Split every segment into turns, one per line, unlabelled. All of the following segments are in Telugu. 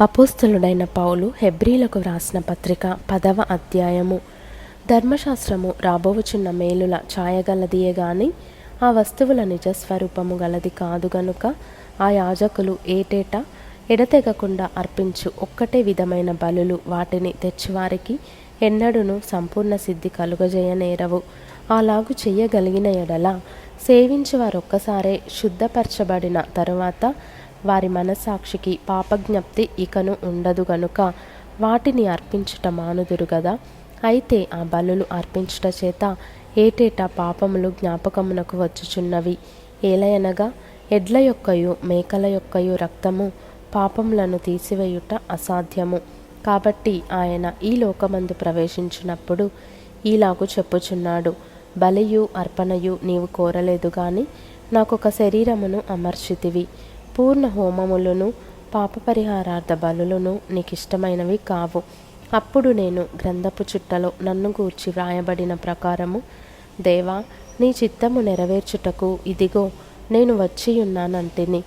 అపోస్తలుడైన పౌలు హెబ్రీలకు వ్రాసిన పత్రిక 10వ అధ్యాయము. ధర్మశాస్త్రము రాబోవుచున్న మేలుల ఛాయగలదియే గాని ఆ వస్తువుల నిజస్వరూపము గలది కాదు గనుక ఆ యాజకులు ఏటేటా ఎడతెగకుండా అర్పించు ఒక్కటే విధమైన బలులు వాటిని తెచ్చువారికి ఎన్నడూను సంపూర్ణ సిద్ధి కలుగజేయనేరవు. అలాగు చెయ్యగలిగిన ఎడల సేవించి వారొక్కసారే శుద్ధపరచబడిన తరువాత వారి మనస్సాక్షికి పాపజ్ఞప్తి ఇకను ఉండదు గనుక వాటిని అర్పించుట మానుదురు గదా. అయితే ఆ బలులు అర్పించుట చేత ఏటేటా పాపములు జ్ఞాపకమునకు వచ్చుచున్నవి. ఏలయనగా ఎడ్ల యొక్కయు మేకల యొక్కయు రక్తము పాపములను తీసివేయుట అసాధ్యము. కాబట్టి ఆయన ఈ లోకమందు ప్రవేశించినప్పుడు ఈలాగు చెప్పుచున్నాడు, బలియు అర్పణయు నీవు కోరలేదు గాని నాకొక శరీరమును అమర్చితివి. పూర్ణ హోమములను పాపపరిహారార్థ బలులను నీకిష్టమైనవి కావు. అప్పుడు నేను గ్రంథపు చుట్టలో నన్ను గూర్చి వ్రాయబడిన ప్రకారము, దేవా నీ చిత్తము నెరవేర్చుటకు ఇదిగో నేను వచ్చియున్నానంటిని.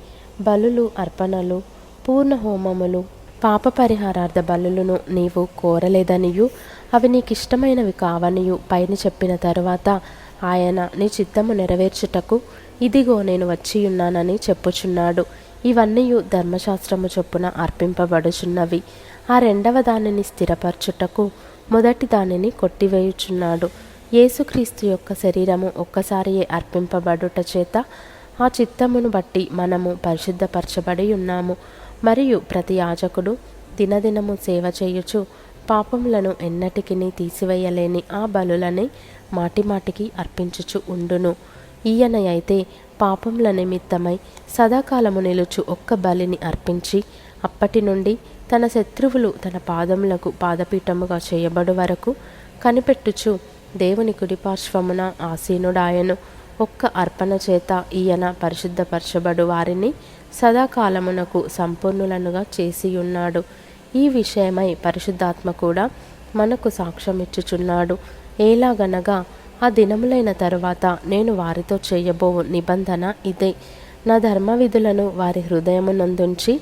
బలులు అర్పణలు పూర్ణ హోమములు పాపపరిహారార్థ బలులను నీవు కోరలేదనియు అవి నీకిష్టమైనవి కావనియు పైన చెప్పిన తరువాత ఆయన నీ చిత్తము నెరవేర్చుటకు ఇదిగో నేను వచ్చియున్నానని చెప్పుచున్నాడు. ఇవన్నీ ధర్మశాస్త్రము చొప్పున అర్పింపబడుచున్నవి. ఆ రెండవ దానిని స్థిరపరచుటకు మొదటి దానిని కొట్టివేయుచున్నాడు. యేసుక్రీస్తు యొక్క శరీరము ఒక్కసారియే అర్పింపబడుట చేత ఆ చిత్తమును బట్టి మనము పరిశుద్ధపరచబడి ఉన్నాము. మరియు ప్రతి యాజకుడు దినదినము సేవ చేయుచు పాపములను ఎన్నటికిని తీసివేయలేని ఆ బలులని మాటిమాటికి అర్పించుచు ఉండును. ఈయన అయితే పాపముల నిమిత్తమై సదాకాలము నిలుచు ఒక్క బలిని అర్పించి అప్పటి నుండి తన శత్రువులు తన పాదములకు పాదపీఠముగా చేయబడు వరకు కనిపెట్టుచు దేవుని కుడిపార్శ్వమున ఆసీనుడాయను. ఒక్క అర్పణ చేత ఈయన పరిశుద్ధపరచబడు వారిని సదాకాలమునకు సంపూర్ణులనుగా చేసియున్నాడు. ఈ విషయమై పరిశుద్ధాత్మ కూడా మనకు సాక్ష్యమిచ్చుచున్నాడు. ఎలాగనగా ఆ దినములైన తరువాత నేను వారితో చేయబోవు నిబంధన ఇదే, నా ధర్మ విధులను వారి హృదయమునందుంచి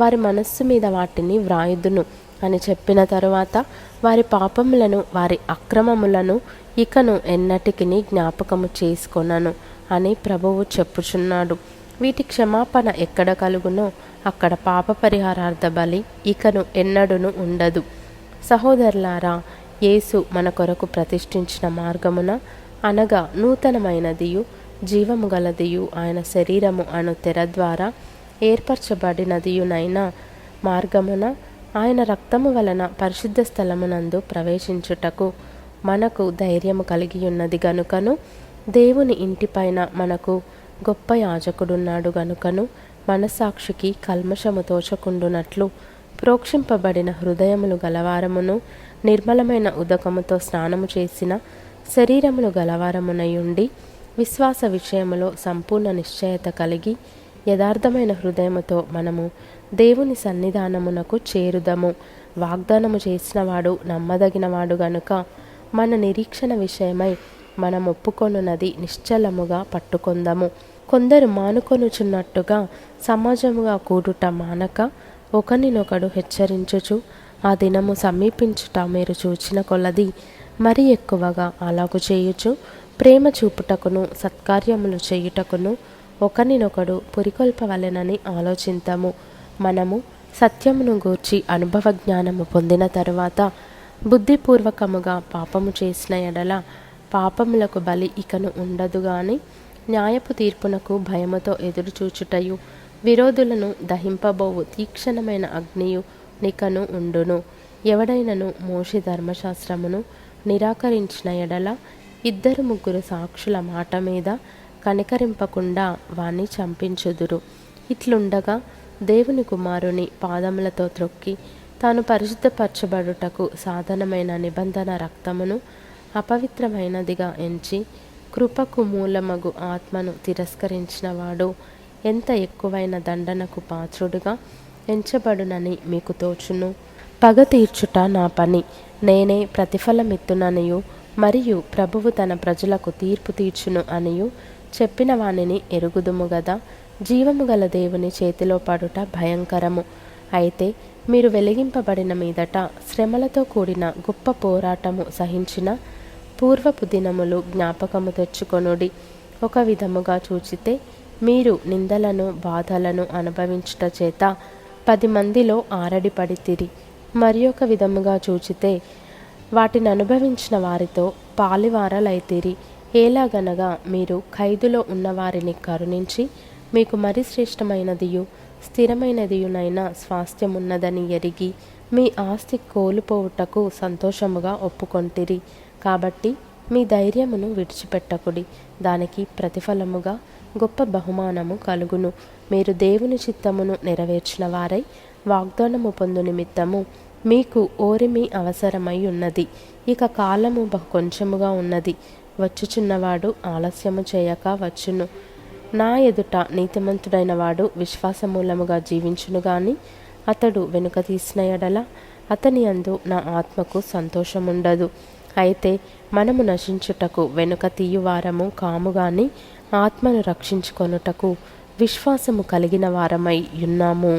వారి మనస్సు మీద వాటిని వ్రాయుదును అని చెప్పిన తరువాత వారి పాపములను వారి అక్రమములను ఇకను ఎన్నటికిని జ్ఞాపకము చేసుకొనను అని ప్రభువు చెప్పుచున్నాడు. వీటి క్షమాపణ ఎక్కడ కలుగునో అక్కడ పాప పరిహారార్థ బలి ఇకను ఎన్నడూను ఉండదు. సహోదరులారా, యేసు మన కొరకు ప్రతిష్ఠించిన మార్గమున అనగా నూతనమైనదియు జీవము గలదియు ఆయన శరీరము అను తెర ద్వారా ఏర్పరచబడినదియునైన మార్గమున ఆయన రక్తము వలన పరిశుద్ధ స్థలమునందు ప్రవేశించుటకు మనకు ధైర్యము కలిగి ఉన్నది గనుకను, దేవుని ఇంటిపైన మనకు గొప్ప యాజకుడున్నాడు గనుకను మనస్సాక్షికి కల్మషము తోచకుండునట్లు ప్రోక్షింపబడిన హృదయములు గలవారమును నిర్మలమైన ఉదకముతో స్నానము చేసిన శరీరములు గలవారమునయుండి విశ్వాస విషయములో సంపూర్ణ నిశ్చయత కలిగి యథార్థమైన హృదయముతో మనము దేవుని సన్నిధానమునకు చేరుదము. వాగ్దానము చేసినవాడు నమ్మదగినవాడు గనుక మన నిరీక్షణ విషయమై మనం ఒప్పుకొనున్నది నిశ్చలముగా పట్టుకొందము. కొందరు మానుకొనుచున్నట్టుగా సమాజముగా కూడుట మానక ఒకనినొకడు హెచ్చరించుచు ఆ దినము సమీపించుట మీరు చూచిన కొలది మరి ఎక్కువగా అలాగు చేయుచు ప్రేమ చూపుటకును సత్కార్యములు చేయుటకును ఒకనినొకడు పురికొల్పవలెనని ఆలోచింతము. మనము సత్యమును గూర్చి అనుభవ జ్ఞానము పొందిన తరువాత బుద్ధిపూర్వకముగా పాపము చేసిన ఎడల పాపములకు బలి ఇకను ఉండదు గాని న్యాయపు తీర్పునకు భయముతో ఎదురుచూచుటయు విరోధులను దహింపబోవు తీక్షణమైన అగ్నియు నికను ఉండును. ఎవడైనను మోషే ధర్మశాస్త్రమును నిరాకరించిన ఎడల 2-3 సాక్షుల మాట మీద కనికరింపకుండా వాణ్ణి చంపించుదురు. ఇట్లుండగా దేవుని కుమారుని పాదములతో త్రొక్కి తాను పరిశుద్ధపరచబడుటకు సాధనమైన నిబంధన రక్తమును అపవిత్రమైనదిగా ఎంచి కృపకు మూలమగు ఆత్మను తిరస్కరించినవాడు ఎంత ఎక్కువైన దండనకు పాత్రుడుగా ఎంచబడునని మీకు తోచును. పగ తీర్చుట నా పని, నేనే ప్రతిఫలమిత్తుననియు మరియు ప్రభువు తన ప్రజలకు తీర్పు తీర్చును అనియు చెప్పిన వానిని ఎరుగుదుము గదా. జీవము గల దేవుని చేతిలో పడుట భయంకరము. అయితే మీరు వెలిగింపబడిన మీదట శ్రమలతో కూడిన గొప్ప పోరాటము సహించిన పూర్వపు దినములు జ్ఞాపకము తెచ్చుకొనుడి. ఒక విధముగా చూచితే మీరు నిందలను బాధలను అనుభవించుట చేత 10 మందిలో ఆరడిపడితిరి. మరి ఒక విధముగా చూచితే వాటిని అనుభవించిన వారితో పాలివారలైతిరి. ఎలాగనగా మీరు ఖైదులో ఉన్నవారిని కరుణించి మీకు మరి శ్రేష్టమైనదియు స్థిరమైనదియునైన స్వాస్థ్యమున్నదని ఎరిగి మీ ఆస్తి కోల్పోవుటకు సంతోషముగా ఒప్పుకొంటిరి. కాబట్టి మీ ధైర్యమును విడిచిపెట్టకుడి, దానికి ప్రతిఫలముగా గొప్ప బహుమానము కలుగును. మీరు దేవుని చిత్తమును నెరవేర్చిన వారై వాగ్దానము పొందు నిమిత్తము మీకు ఓరిమి అవసరమై ఉన్నది. ఇక కాలము బహు కొంచెముగా ఉన్నది. వచ్చుచున్నవాడు ఆలస్యము చేయక వచ్చును. నా ఎదుట నీతిమంతుడైన వాడు విశ్వాసమూలముగా జీవించును గాని అతడు వెనుక తీసిన ఎడల అతని యందు నా ఆత్మకు సంతోషముండదు. అయితే మనము నశించుటకు వెనుక తీయువారము కాము గాని ఆత్మను రక్షించుకొనుటకు విశ్వాసము కలిగిన వారమై ఉన్నాము.